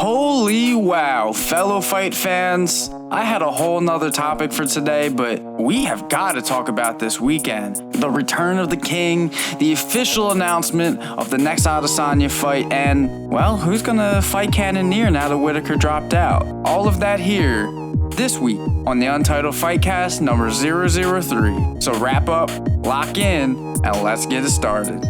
Holy wow, fellow fight fans. I had a whole nother topic for today, but we have got to talk about this weekend. The return of the king, the official announcement of the next Adesanya fight, and, well, who's gonna fight Cannonier now that Whitaker dropped out? All of that here this week on the Untitled Fightcast number 003. So wrap up, lock in, and let's get it started.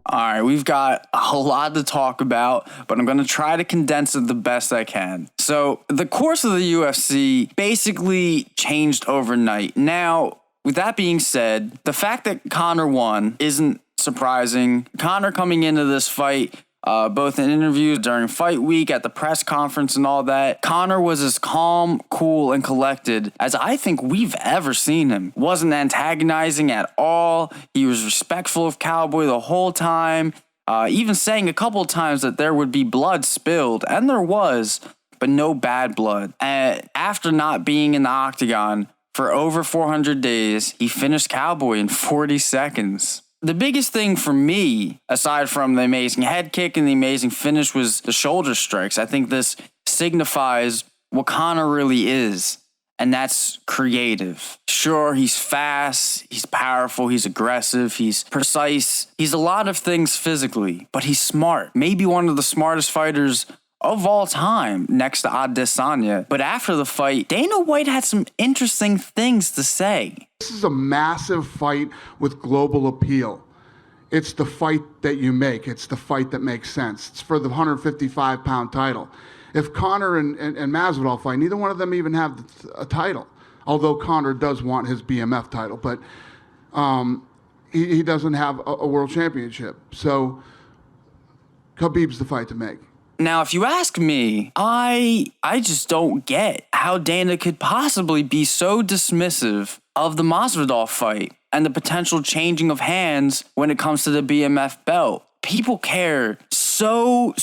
All right, we've got a lot to talk about, but I'm going to try to condense it the best I can. So the course of the UFC basically changed overnight. Now, with that being said, the fact that Conor won isn't surprising. Conor coming into this fight, both in interviews during fight week, at the press conference and all that, Conor was as calm, cool, and collected as I think we've ever seen him. Wasn't antagonizing at all. He was respectful of Cowboy the whole time, even saying a couple times that there would be blood spilled, and there was, but no bad blood. After not being in the octagon for over 400 days, he finished Cowboy in 40 seconds. The biggest thing for me, aside from the amazing head kick and the amazing finish, was the shoulder strikes. I think this signifies what Conor really is, and that's creative. Sure, he's fast, he's powerful, he's aggressive, he's precise. He's a lot of things physically, but he's smart. Maybe one of the smartest fighters of all time, next to Adesanya. But after the fight, Dana White had some interesting things to say. This is a massive fight with global appeal. It's the fight that you make. It's the fight that makes sense. It's for the 155-pound title. If Conor and Masvidal fight, neither one of them even have a title. Although Conor does want his BMF title, but he doesn't have a world championship. So Khabib's the fight to make. Now, if you ask me, I just don't get how Dana could possibly be so dismissive of the Masvidal fight and the potential changing of hands when it comes to the BMF belt. People care so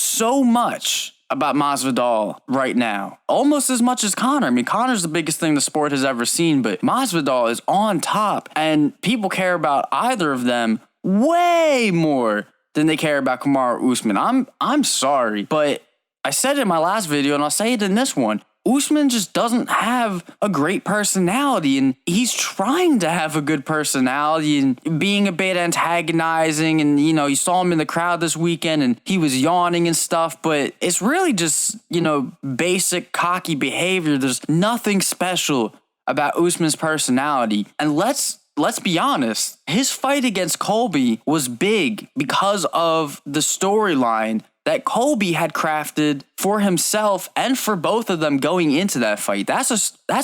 much about Masvidal right now, almost as much as Conor. I mean, Conor's the biggest thing the sport has ever seen, but Masvidal is on top, and people care about either of them way more than they care about Kamaru Usman. I'm sorry, but I said it in my last video, and I'll say it in this one. Usman just doesn't have a great personality, and he's trying to have a good personality and being a bit antagonizing. And, you know, you saw him in the crowd this weekend and he was yawning and stuff, but it's really just, you know, basic cocky behavior. There's nothing special about Usman's personality. And let's be honest, his fight against Colby was big because of the storyline that Colby had crafted for himself and for both of them going into that fight. That's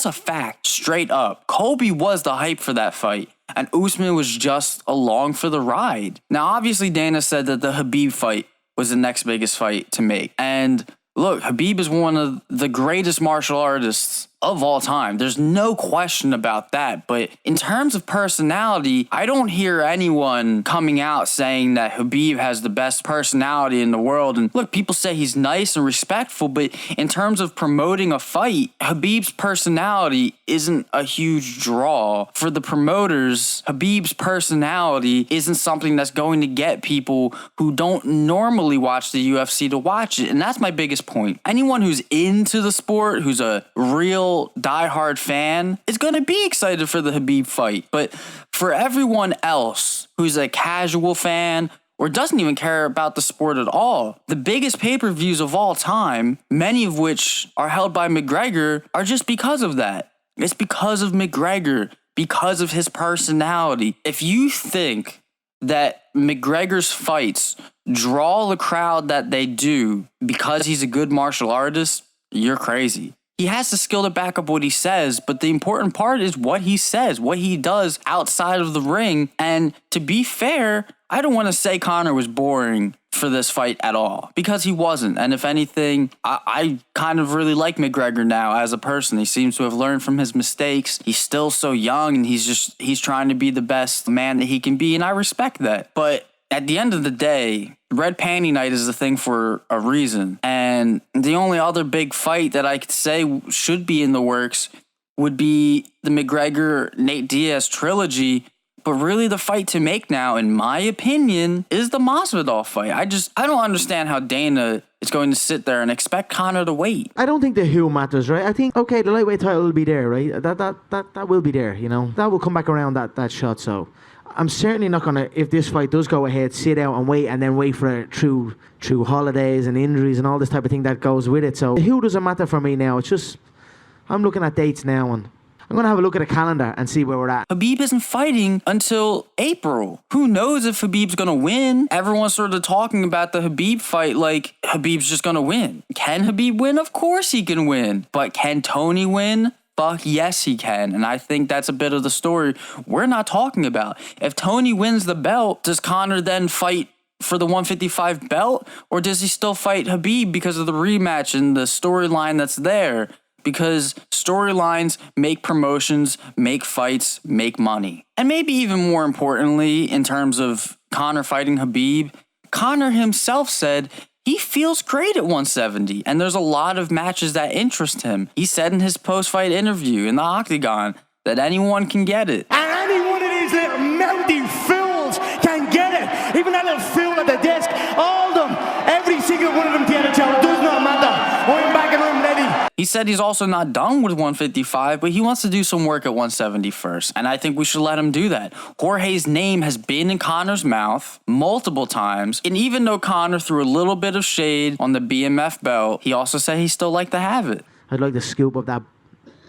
a fact, straight up. Colby was the hype for that fight, and Usman was just along for the ride. Now, obviously, Dana said that the Khabib fight was the next biggest fight to make. And look, Khabib is one of the greatest martial artists of all time. There's no question about that. But in terms of personality, I don't hear anyone coming out saying that Khabib has the best personality in the world. And look, people say he's nice and respectful, but in terms of promoting a fight, Khabib's personality isn't a huge draw. For the promoters, Khabib's personality isn't something that's going to get people who don't normally watch the UFC to watch it. And that's my biggest point. Anyone who's into the sport, who's a real diehard fan, is going to be excited for the Khabib fight. But for everyone else who's a casual fan or doesn't even care about the sport at all, the biggest pay-per-views of all time, many of which are held by McGregor, are just because of that. It's because of McGregor, because of his personality. If you think that McGregor's fights draw the crowd that they do because he's a good martial artist, you're crazy. He has the skill to back up what he says, but the important part is what he says, what he does outside of the ring. And to be fair, I don't want to say Conor was boring for this fight at all, because he wasn't. And if anything, I kind of really like McGregor now as a person. He seems to have learned from his mistakes. He's still so young, and he's trying to be the best man that he can be, and I respect that. But at the end of the day, Red Panty Night is a thing for a reason. And the only other big fight that I could say should be in the works would be the McGregor-Nate Diaz trilogy. But really the fight to make now, in my opinion, is the Masvidal fight. I don't understand how Dana is going to sit there and expect Conor to wait. I don't think the who matters, right? I think, okay, the lightweight title will be there, right? That will be there, you know? That will come back around that shot, so... I'm certainly not going to, if this fight does go ahead, sit out and then wait for it through holidays and injuries and all this type of thing that goes with it. So who doesn't matter for me now? It's just, I'm looking at dates now and I'm going to have a look at a calendar and see where we're at. Khabib isn't fighting until April. Who knows if Khabib's going to win? Everyone's sort of talking about the Khabib fight like Khabib's just going to win. Can Khabib win? Of course he can win. But can Tony win? Fuck yes, he can. And I think that's a bit of the story we're not talking about. If Tony wins the belt, does Conor then fight for the 155 belt? Or does he still fight Khabib because of the rematch and the storyline that's there? Because storylines make promotions, make fights, make money. And maybe even more importantly, in terms of Conor fighting Khabib, Conor himself said he feels great at 170, and there's a lot of matches that interest him. He said in his post-fight interview in the Octagon that anyone can get it. And any one of these little mouthy fools can get it. Even that little fool at the desk, all of them, every single one of them get it, Joe. It does not matter. I'm back and I'm ready. He said he's also not done with 155, but he wants to do some work at 170 first, and I think we should let him do that. Jorge's name has been in Conor's mouth multiple times, and even though Conor threw a little bit of shade on the BMF belt, he also said he still like to have it. I'd like to scoop up that.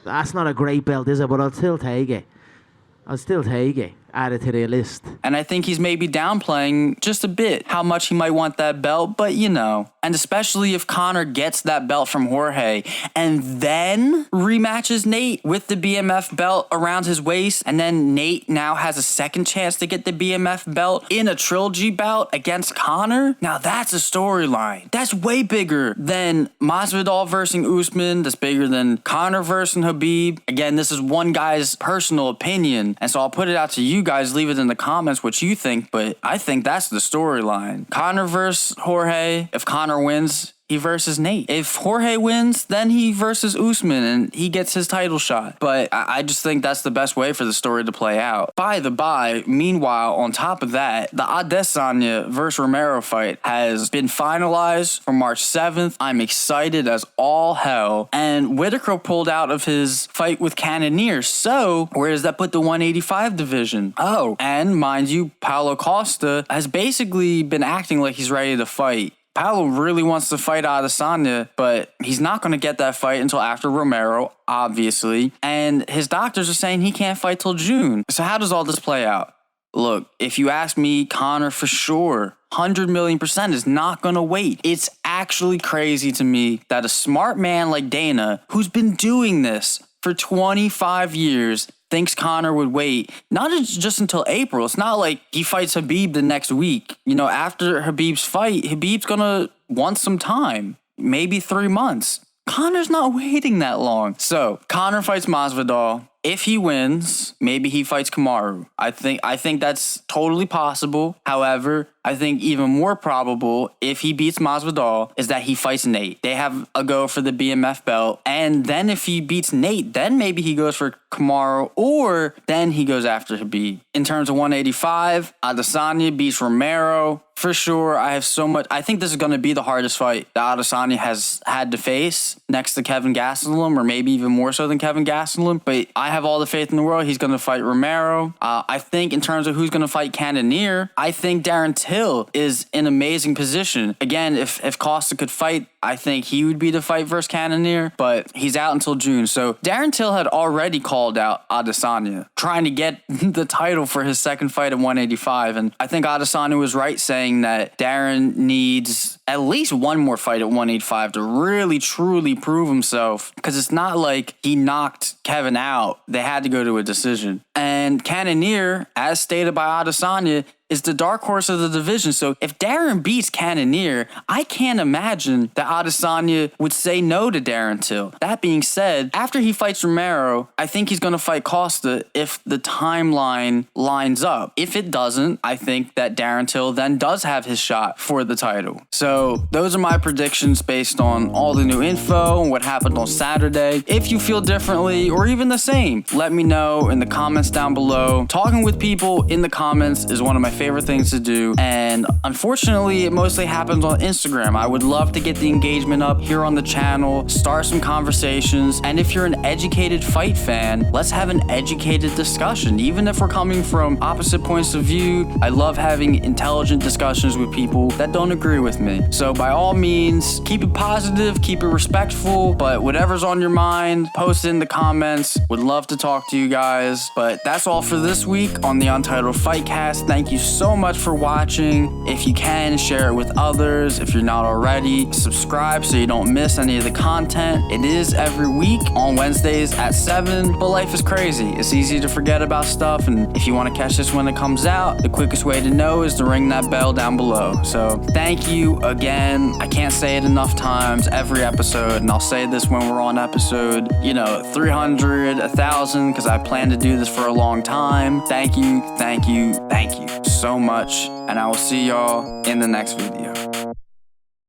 That's not a great belt, is it? But I'll still take it. Add it to the list. And I think he's maybe downplaying just a bit how much he might want that belt, but you know. And especially if Conor gets that belt from Jorge and then rematches Nate with the BMF belt around his waist, and then Nate now has a second chance to get the BMF belt in a trilogy bout against Conor. Now that's a storyline. That's way bigger than Masvidal versus Usman. That's bigger than Conor versus Khabib. Again, this is one guy's personal opinion, and so I'll put it out to you guys. Leave it in the comments what you think, but I think that's the storyline. Conor versus Jorge. If Conor wins, he versus Nate. If Jorge wins, then he versus Usman and he gets his title shot. But I just think that's the best way for the story to play out. By the by, meanwhile, on top of that, the Adesanya versus Romero fight has been finalized for March 7th. I'm excited as all hell. And Whitaker pulled out of his fight with Cannonier. So where does that put the 185 division? Oh, and mind you, Paulo Costa has basically been acting like he's ready to fight. Paulo really wants to fight Adesanya, but he's not going to get that fight until after Romero, obviously. And his doctors are saying he can't fight till June. So how does all this play out? Look, if you ask me, Conor for sure, 100 million % is not going to wait. It's actually crazy to me that a smart man like Dana, who's been doing this for 25 years, thinks Conor would wait, not just until April. It's not like he fights Khabib the next week. You know, after Khabib's fight, Khabib's gonna want some time, maybe 3 months. Conor's not waiting that long. So, Conor fights Masvidal. If he wins, maybe he fights Kamaru. I think that's totally possible. However, I think even more probable, if he beats Masvidal, is that he fights Nate. They have a go for the BMF belt. And then if he beats Nate, then maybe he goes for Kamaru, or then he goes after Khabib. In terms of 185, Adesanya beats Romero. For sure, I think this is going to be the hardest fight that Adesanya has had to face next to Kevin Gastelum, or maybe even more so than Kevin Gastelum. But I have all the faith in the world he's going to fight Romero. I think in terms of who's going to fight Cannonier, I think Darren Till is in amazing position. Again, if Costa could fight, I think he would be the fight versus Cannonier, but he's out until June. So Darren Till had already called out Adesanya, trying to get the title for his second fight at 185. And I think Adesanya was right saying that Darren needs at least one more fight at 185 to really, truly prove himself. Because it's not like he knocked Kevin out. They had to go to a decision. And Cannonier, as stated by Adesanya, is the dark horse of the division. So if Darren beats Cannonier, I can't imagine that Adesanya would say no to Darren Till. That being said, after he fights Romero, I think he's going to fight Costa if the timeline lines up. If it doesn't, I think that Darren Till then does have his shot for the title. So those are my predictions based on all the new info and what happened on Saturday. If you feel differently or even the same, let me know in the comments down below. Talking with people in the comments is one of my favorite things to do, and unfortunately it mostly happens on Instagram. I would love to get the engagement up here on the channel, start some conversations, and if you're an educated fight fan, let's have an educated discussion. Even if we're coming from opposite points of view, I love having intelligent discussions with people that don't agree with me. So by all means, keep it positive, keep it respectful, but whatever's on your mind, post it in the comments. Would love to talk to you guys. But that's all for this week on the Untitled Fightcast. Thank you so much for watching. If you can, share it with others. If you're not already, subscribe so you don't miss any of the content. It is every week on Wednesdays at 7, but life is crazy. It's easy to forget about stuff, and if you want to catch this when it comes out, the quickest way to know is to ring that bell down below. So thank you again. I can't say it enough times every episode, and I'll say this when we're on episode, 300, 1,000, because I plan to do this for a long time. Thank you so much, and I will see y'all in the next video.